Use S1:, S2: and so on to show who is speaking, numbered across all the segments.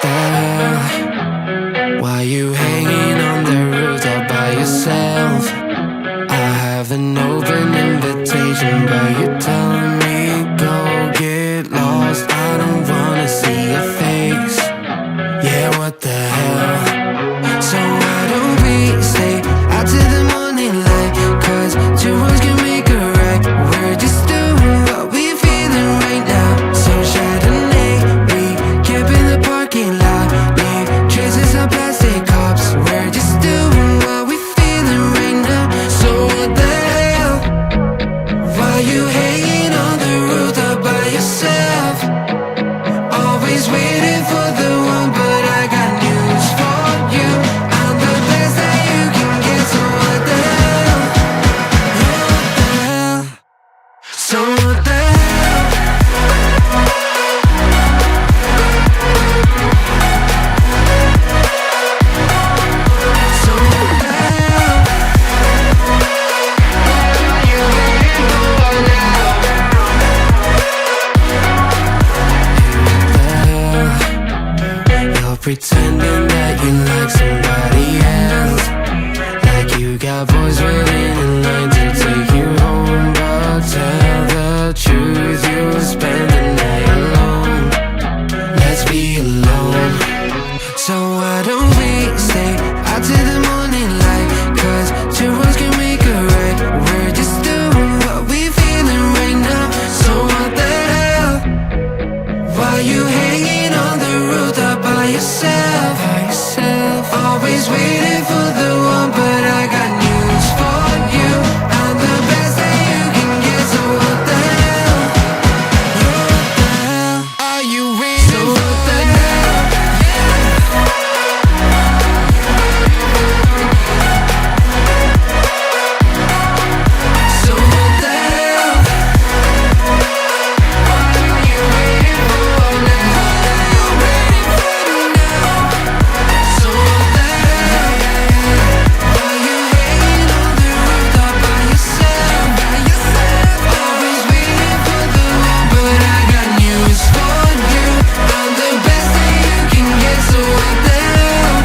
S1: the hell? Why you hanging on the roof all by yourself? I have an open invitation, but you're telling me go get lost. I don't wanna see your face. Yeah, what the hell? So why don't we stay out till the morning light? Cause two words can make a right. We're just doing what we feeling right now. So Chardonnay, we camp in the parking lot. Leave traces of plastic cups. We're just doing what we feeling right now. So what the hell? Why you hanging on the roof all by yourself? Always waiting for the one, but I got news for you. I'm the best that you can get, so what the hell? Yeah, what the hell? So what the hell? So what the hell? What are you waiting for now? You're pretending that you like somebody else, like you got boys waiting in line to take you home. But tell the truth, you'll spend the night alone. Let's be alone. So why don't we stay out till the morning light? Cause two words can make a right. We're just doing what we feeling right now. So what the hell? Why you hanging on the roof all by yourself? Always waiting for the one, but I got news for you. I'm the best that you can get, so what the hell? Yeah, what the hell? Are you waiting so what the hell? So what the hell? What are you waiting for now? So what the hell? Why you hanging on the roof all by yourself? Always waiting for the one, but I got news for you. I'm the best that you can get, so what the hell?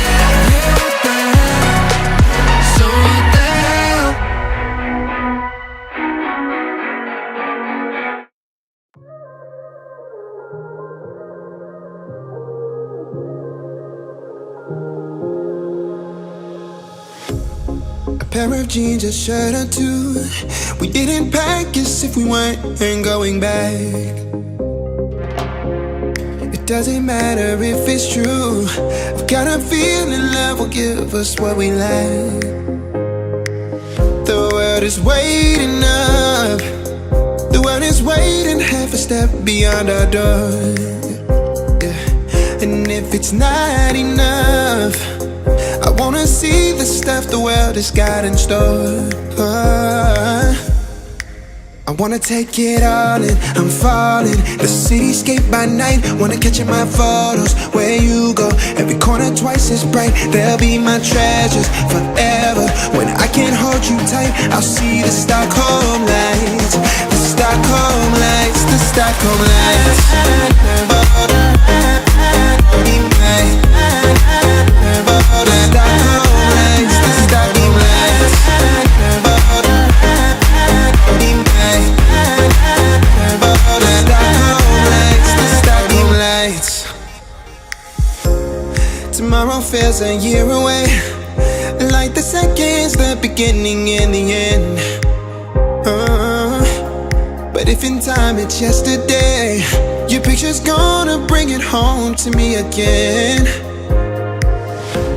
S1: Yeah, what the hell? So what the hell?
S2: A pair of jeans, a shirt or two. We didn't pack as if we weren't going back. It doesn't matter if it's true. I've got a feeling love will give us what we lack. The world is waiting up. The world is waiting half a step beyond our door. Yeah. And if it's not enough, I wanna see the stuff the world has got in store. I wanna take it all in, I'm falling. The cityscape by night, wanna catch in my photos. Where you go, every corner twice as bright. They'll be my treasures forever. When I can't hold you tight, I'll see the Stockholm lights. The Stockholm lights, the Stockholm lights. The Stockholm lights, the Stockholm lights. Tomorrow feels a year away, like the seconds, the beginning and the end. But if in time it's yesterday, your picture's gonna bring it home to me again.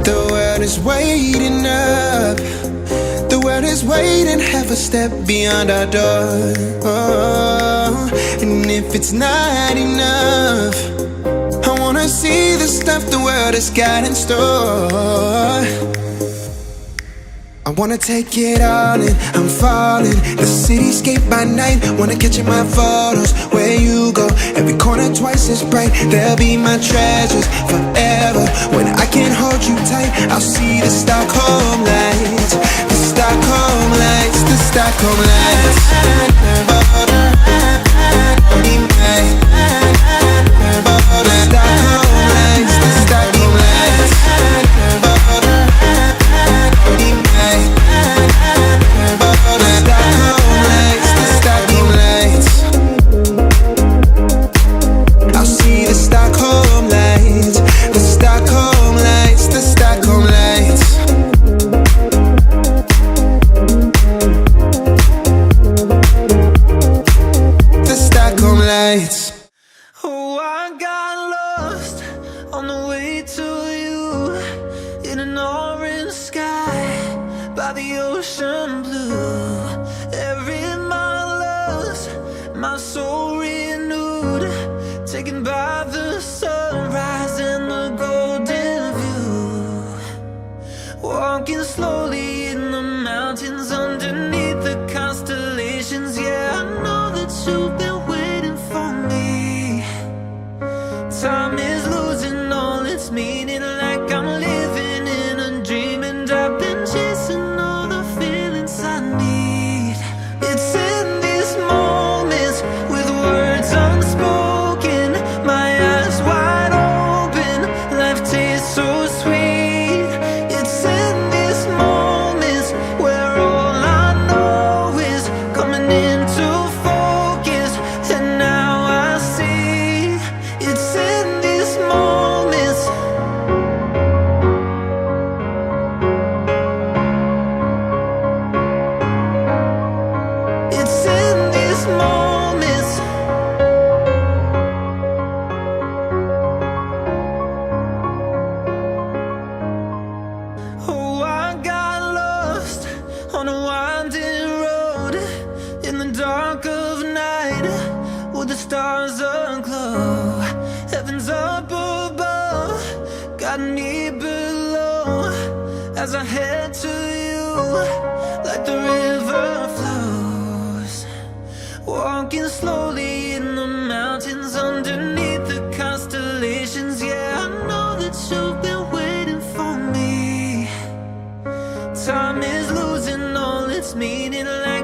S2: The world is waiting up. The world is waiting half a step beyond our door. And if it's not enough, I wanna see the stuff the world has got in store. I wanna take it all in, I'm falling. The cityscape by night, wanna catch in my photos. Where you go, every corner twice as bright. They'll be my treasures forever. When I can't hold you tight, I'll see the Stockholm lights. The Stockholm lights, the Stockholm lights. The Stockholm lights.
S1: I'm blue. Every mile lost, my soul renewed, taken by the sunrise and the golden view. Walking slowly in the mountains underneath the constellations. Yeah, I know that you've been waiting for me. Time is losing all its meaning, like I'm living in a dream, and I've been chasing all the feelings I need. It's in these moments with words unspoken, my eyes wide open, life tastes so sweet. It's in these moments where all I know is coming into focus, and now I see. It's in these moments. It's in these moments. Oh, I got lost on a winding road in the dark of night, with the stars aglow. Heaven's up above, got me below, as I head to you like the river flows. Walking slowly in the mountains underneath the constellations. Yeah, I know that you've been waiting for me. Time is losing all its meaning, like